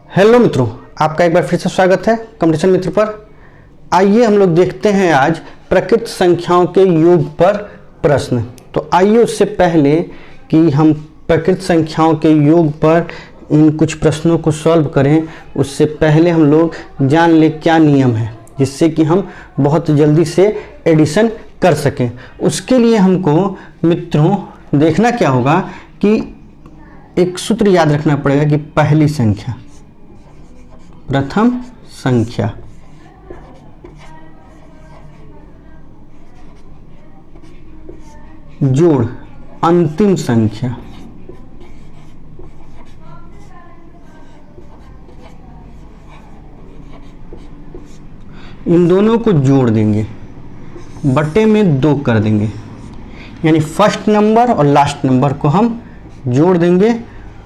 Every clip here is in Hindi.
हेलो मित्रों, आपका एक बार फिर से स्वागत है कंपटीशन मित्र पर। आइए हम लोग देखते हैं आज प्रकृत संख्याओं के योग पर प्रश्न। तो आइए उससे पहले कि हम प्रकृत संख्याओं के योग पर इन कुछ प्रश्नों को सॉल्व करें, उससे पहले हम लोग जान लें क्या नियम है, जिससे कि हम बहुत जल्दी से एडिशन कर सकें। उसके लिए हमको मित्रों देखना क्या होगा कि एक सूत्र याद रखना पड़ेगा कि पहली संख्या, प्रथम संख्या, जोड़ अंतिम संख्या, इन दोनों को जोड़ देंगे, बटे में 2 कर देंगे, यानी फर्स्ट नंबर और लास्ट नंबर को हम जोड़ देंगे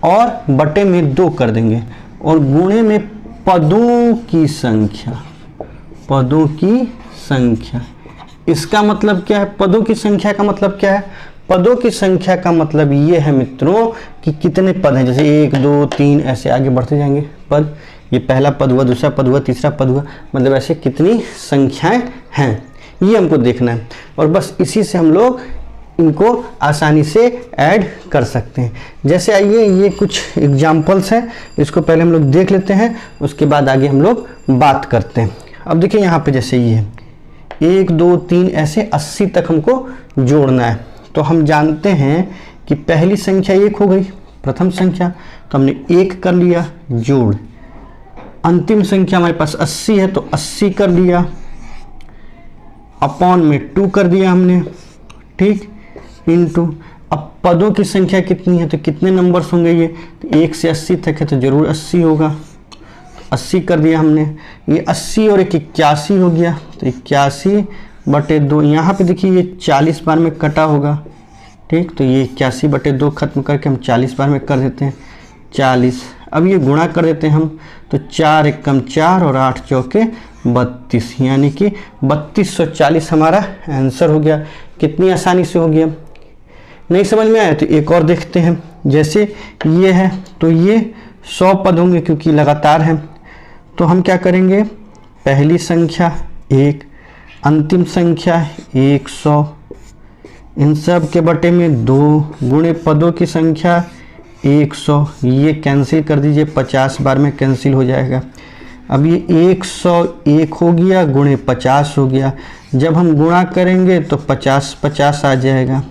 और बटे में 2 कर देंगे और गुणे में पदों की संख्या, पदों की संख्या। इसका मतलब क्या है? पदों की संख्या का मतलब क्या है? पदों की संख्या का मतलब ये है मित्रों कि कितने पद हैं, जैसे 1 2 3 ऐसे आगे बढ़ते जाएंगे पद। ये पहला पद हुआ, दूसरा पद हुआ, तीसरा पद हुआ, मतलब ऐसे कितनी संख्याएं हैं, ये हमको देखना है। और बस इसी से हम लोग इनको आसानी से ऐड कर सकते हैं। जैसे आइए ये कुछ एग्जाम्पल्स हैं, इसको पहले हम लोग देख लेते हैं, उसके बाद आगे हम लोग बात करते हैं। अब देखिए यहाँ पे जैसे ये है 1 2 3 ऐसे 80 तक हमको जोड़ना है। तो हम जानते हैं कि पहली संख्या 1 हो गई, प्रथम संख्या, तो हमने 1 कर लिया जोड़। अंतिम संख्या हमारे पास 80 है तो 80 कर लिया, अपॉन में 2 कर दिया हमने, ठीक, इनटू। अब पदों की संख्या कितनी है, तो कितने नंबर्स होंगे ये, तो 1 से 80 तक है तो जरूर 80 होगा, तो 80 कर दिया हमने। ये 80 और 81 हो गया, तो 81 बटे 2। यहाँ पे देखिए ये 40 बार में कटा होगा, ठीक, तो ये 81 बटे 2 खत्म करके हम 40 बार में कर देते हैं 40। अब ये गुणा कर देते हैं हम, तो 4 एकम 4 और 8 चौके 32, यानी कि 3240 हमारा आंसर हो गया। कितनी आसानी से हो गया। नहीं समझ में आया तो एक और देखते हैं। जैसे ये है तो ये 100 पद होंगे क्योंकि लगातार है, तो हम क्या करेंगे, पहली संख्या 1, अंतिम संख्या 100, इन सब के बटे में 2 गुणे पदों की संख्या 100, ये कैंसिल कर दीजिए, 50 बार में कैंसिल हो जाएगा। अब ये 101 हो गया गुणे 50 हो गया, जब हम गुणा करेंगे तो 50 50 आ जाएगा,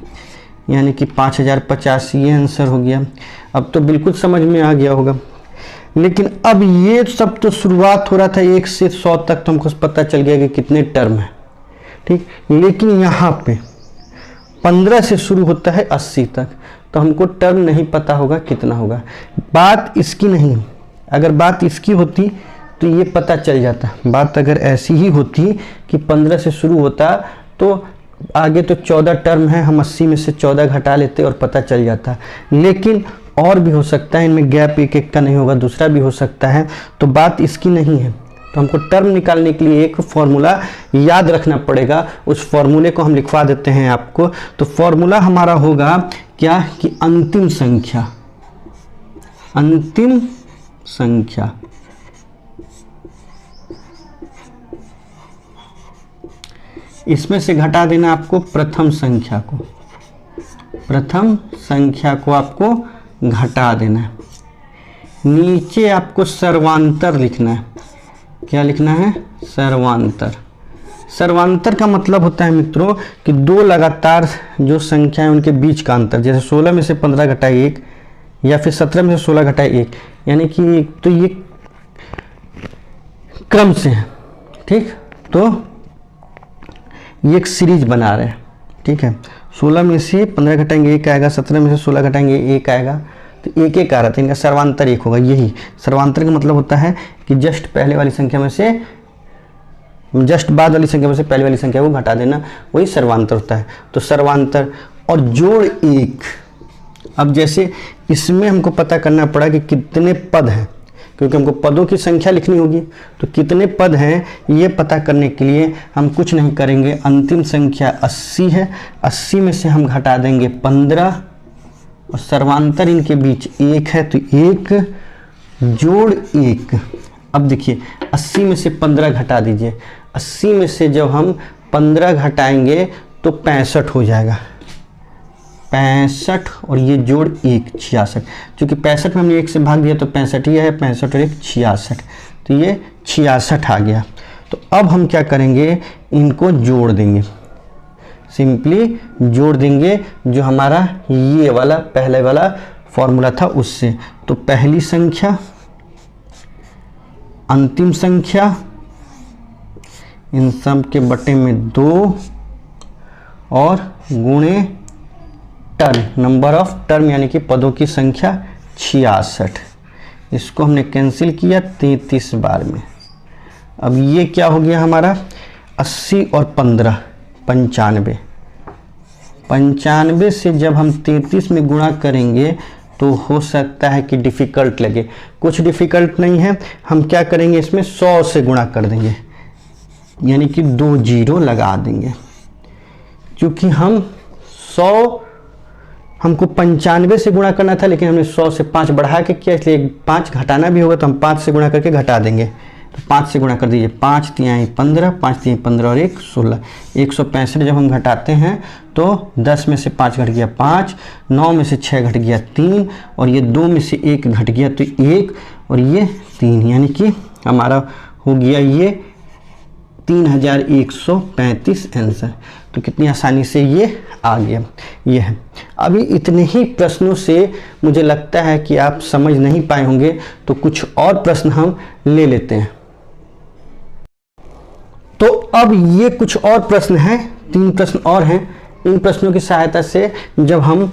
यानी कि 5050, ये आंसर हो गया। अब तो बिल्कुल समझ में आ गया होगा। लेकिन अब ये सब तो शुरुआत हो रहा था 1 से 100 तक, तो हमको पता चल गया कि कितने टर्म है, ठीक। लेकिन यहाँ पे 15 से शुरू होता है 80 तक, तो हमको टर्म नहीं पता होगा कितना होगा। बात इसकी नहीं, अगर बात इसकी होती तो ये पता चल जाता। बात अगर ऐसी ही होती कि 15 से शुरू होता तो आगे तो 14 टर्म है, हम 80 में से 14 घटा लेते और पता चल जाता। लेकिन और भी हो सकता है, इनमें गैप एक एक का नहीं होगा, दूसरा भी हो सकता है, तो बात इसकी नहीं है। तो हमको टर्म निकालने के लिए एक फॉर्मूला याद रखना पड़ेगा, उस फॉर्मूले को हम लिखवा देते हैं आपको। तो फॉर्मूला हमारा होगा क्या कि अंतिम संख्या, अंतिम संख्या इसमें से घटा देना आपको प्रथम संख्या को, प्रथम संख्या को आपको घटा देना है। नीचे आपको सर्वांतर लिखना है। क्या लिखना है? सर्वांतर। सर्वांतर का मतलब होता है मित्रों कि 2 लगातार जो संख्या है उनके बीच का अंतर, जैसे 16 में से 15 घटाए 1 या फिर 17 में से 16 घटाए 1, यानी कि तो ये क्रम से है, ठीक। तो ये एक सीरीज बना रहे हैं, ठीक है। 16 में से 15 घटाएंगे 1 आएगा, 17 में से 16 घटाएंगे 1 आएगा, तो 1 1 आ रहा था, इनका सर्वांतर 1 होगा। यही सर्वांतर का मतलब होता है कि जस्ट पहले वाली संख्या में से, जस्ट बाद वाली संख्या में से पहले वाली संख्या को घटा देना, वही सर्वांतर होता है। तो सर्वांतर और जोड़ 1। अब जैसे इसमें हमको पता करना पड़ा कि कितने पद हैं, क्योंकि हमको पदों की संख्या लिखनी होगी, तो कितने पद हैं ये पता करने के लिए हम कुछ नहीं करेंगे। अंतिम संख्या 80 है, 80 में से हम घटा देंगे 15 और सर्वांतर इनके बीच 1 है, तो 1 जोड़ 1। अब देखिए 80 में से 15 घटा दीजिए। 80 में से जब हम 15 घटाएंगे तो 65 हो जाएगा। 65 और ये जोड़ 1 66। क्योंकि 65 में हमने 1 से भाग दिया तो 65 ही है। 65 और 1 66, तो ये 66 आ गया। तो अब हम क्या करेंगे, इनको जोड़ देंगे, सिंपली जोड़ देंगे जो हमारा ये वाला पहले वाला फॉर्मूला था उससे। तो पहली संख्या, अंतिम संख्या, इन सब के बटे में 2 और गुणे टर्म, नंबर ऑफ टर्म यानी कि पदों की संख्या 66। इसको हमने कैंसिल किया 33 बार में। अब ये क्या हो गया हमारा, 80 और 15 95। 95 से जब हम 33 में गुणा करेंगे तो हो सकता है कि डिफ़िकल्ट लगे, कुछ डिफ़िकल्ट नहीं है। हम क्या करेंगे, इसमें 100 से गुणा कर देंगे, यानी कि 2 जीरो लगा देंगे। क्योंकि हम 100, हमको 95 से गुणा करना था, लेकिन हमने 100 से 5 बढ़ा के किया, इसलिए 5 घटाना भी होगा तो हम 5 से गुणा करके घटा देंगे। तो 5 से गुणा कर दीजिए, 5 तिहाई 15, 5 तिहाई 15 और 1 16। 165 जब हम घटाते हैं तो 10 में से 5 घट गया 5, 9 में से 6 घट गया 3, और ये 2 में से 1 घट गया तो 1, और ये 3, यानी कि हमारा हो गया ये 3135 आंसर। तो कितनी आसानी से ये आ गया, ये है। अभी इतने ही प्रश्नों से मुझे लगता है कि आप समझ नहीं पाए होंगे, तो कुछ और प्रश्न हम ले लेते हैं। तो अब ये कुछ और प्रश्न हैं, 3 प्रश्न और हैं। इन प्रश्नों की सहायता से जब हम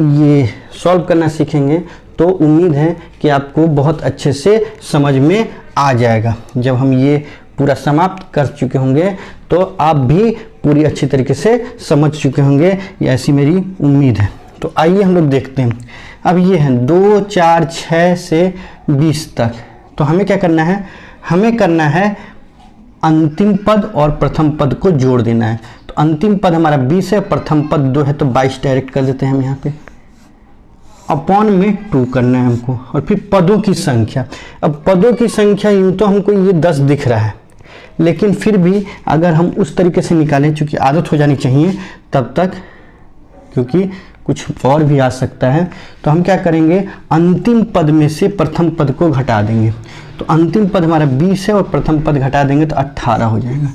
ये सॉल्व करना सीखेंगे तो उम्मीद है कि आपको बहुत अच्छे से समझ में आ जाएगा। जब हम ये पूरा समाप्त कर चुके होंगे तो आप भी पूरी अच्छी तरीके से समझ चुके होंगे, ये ऐसी मेरी उम्मीद है। तो आइए हम लोग देखते हैं। अब ये है 2 4 6 से 20 तक। तो हमें क्या करना है, हमें करना है अंतिम पद और प्रथम पद को जोड़ देना है। तो अंतिम पद हमारा 20 है, प्रथम पद 2 है, तो 22 डायरेक्ट कर देते हैं हम यहाँ पे। अपॉन में 2 करना है हमको, और फिर पदों की संख्या। अब पदों की संख्या यूँ तो हमको ये 10 दिख रहा है, लेकिन फिर भी अगर हम उस तरीके से निकालें, चूँकि आदत हो जानी चाहिए तब तक, क्योंकि कुछ और भी आ सकता है, तो हम क्या करेंगे, अंतिम पद में से प्रथम पद को घटा देंगे। तो अंतिम पद हमारा 20 है और प्रथम पद घटा देंगे तो 18 हो जाएगा।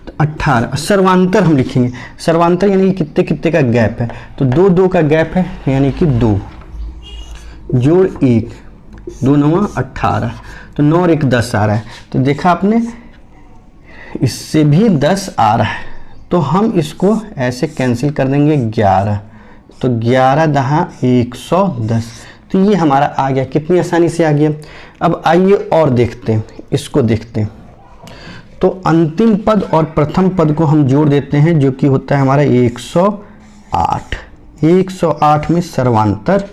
तो 18 सर्वांतर हम लिखेंगे। सर्वांतर यानी कि कितने कितने का गैप है, तो 2 2 का गैप है, यानी कि 2 जोड़ 1, 2 9 18, तो 9 और 1 10 आ रहा है। तो देखा आपने, इससे भी 10 आ रहा है, तो हम इसको ऐसे कैंसिल कर देंगे 11, तो 11 दहा 110। तो ये हमारा आ गया, कितनी आसानी से आ गया। अब आइए और देखते हैं, इसको देखते हैं। तो अंतिम पद और प्रथम पद को हम जोड़ देते हैं, जो कि होता है हमारा 108। 108 में सर्वांतर,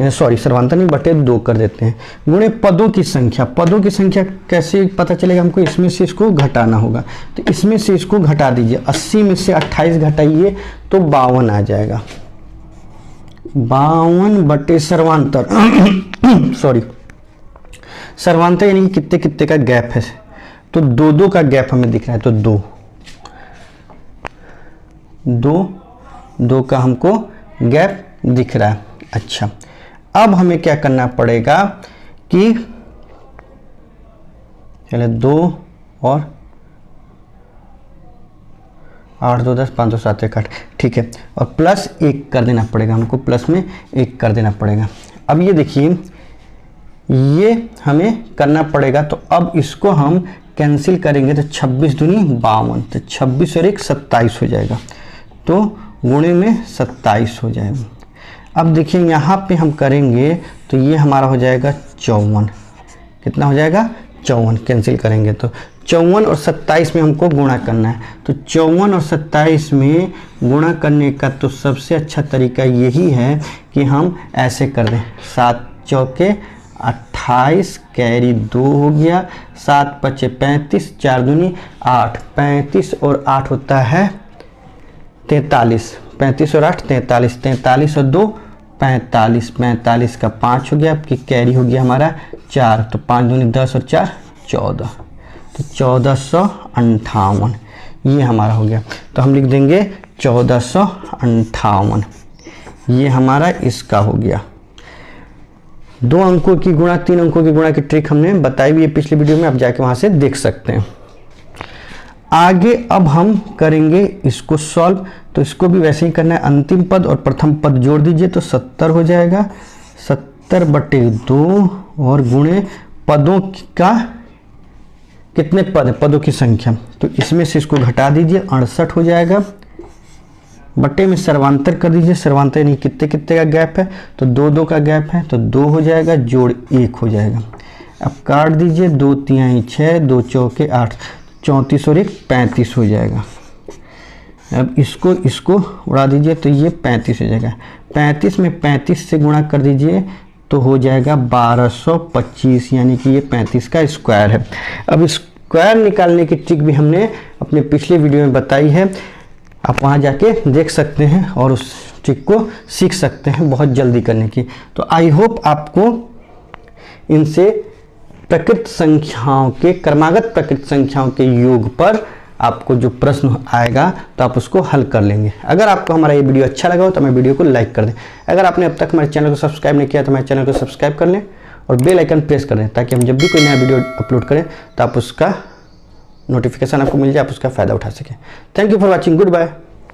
सॉरी सर्वांतर नहीं, बटे 2 कर देते हैं, गुणे पदों की संख्या। पदों की संख्या कैसे पता चलेगा हमको, इसमें से इसको घटाना होगा। तो इसमें से इसको घटा दीजिए, 80 में से 28 घटाइए तो 52 आ जाएगा। 52 बटे सर्वांतर सॉरी सर्वांतर यानी कि कितने कितने का गैप है, तो 2 2 का गैप हमें दिख रहा है, तो 2 का हमको गैप दिख रहा है। अच्छा, अब हमें क्या करना पड़ेगा कि चले 2 और 8 2 10 5 2 7 1 8, ठीक है, और प्लस 1 कर देना पड़ेगा हमको, प्लस में 1 कर देना पड़ेगा। अब ये देखिए, ये हमें करना पड़ेगा, तो अब इसको हम कैंसिल करेंगे तो 26 दूनी 52, तो 26 और 1 27 हो जाएगा, तो गुणे में 27 हो जाएगा। अब देखिए यहाँ पे हम करेंगे तो ये हमारा हो जाएगा 54, कितना हो जाएगा 54, कैंसिल करेंगे तो 54 और 27 में हमको गुणा करना है। तो 54 और 27 में गुणा करने का तो सबसे अच्छा तरीका यही है कि हम ऐसे कर दें, 7 चौके 28, कैरी 2 हो गया, 7 पचे 35, 4 दूनी 8, 35 और 8 होता है 43, 35 और 8 43, 43 और 2 45, 45 का 5 हो गया, आपकी कैरी हो गया हमारा 4, तो 5 दूनी 10 और 4 14, तो 1458 ये हमारा हो गया। तो हम लिख देंगे 1458, ये हमारा इसका हो गया। 2 अंकों की गुणा 3 अंकों की गुणा की ट्रिक हमने बताई हुई है पिछली वीडियो में, आप जाके वहाँ से देख सकते हैं। आगे अब हम करेंगे इसको सॉल्व, तो इसको भी वैसे ही करना है, अंतिम पद और प्रथम पद जोड़ दीजिए तो 70 हो जाएगा, 70/2 और गुणे पदों का कितने पद है, पदों की संख्या, तो इसमें से इसको घटा दीजिए 68 हो जाएगा, बट्टे में सर्वांतर कर दीजिए, सर्वांतर यानी कितने कितने का गैप है, तो 2 2 का गैप है, तो 2 हो जाएगा जोड़ 1 हो जाएगा। अब काट दीजिए, 2 3 6, 2 चौके 8, 34 और 1 35 हो जाएगा। अब इसको उड़ा दीजिए तो ये 35 हो जाएगा, 35 में 35 से गुणा कर दीजिए तो हो जाएगा 1225, यानी कि ये 35 का स्क्वायर है। अब स्क्वायर निकालने की ट्रिक भी हमने अपने पिछले वीडियो में बताई है, आप वहाँ जाके देख सकते हैं और उस ट्रिक को सीख सकते हैं बहुत जल्दी करने की। तो आई होप आपको इनसे प्रकृत संख्याओं के, क्रमागत प्रकृत संख्याओं के योग पर आपको जो प्रश्न आएगा तो आप उसको हल कर लेंगे। अगर आपको हमारा ये वीडियो अच्छा लगा हो तो हमें वीडियो को लाइक कर दें। अगर आपने अब तक हमारे चैनल को सब्सक्राइब नहीं किया तो हमारे चैनल को सब्सक्राइब कर लें और बेल आइकन प्रेस कर दें, ताकि हम जब भी कोई नया वीडियो अपलोड करें तो आप उसका नोटिफिकेशन आपको मिल जाए, आप उसका फ़ायदा उठा सकें। Thank you for watching, good bye.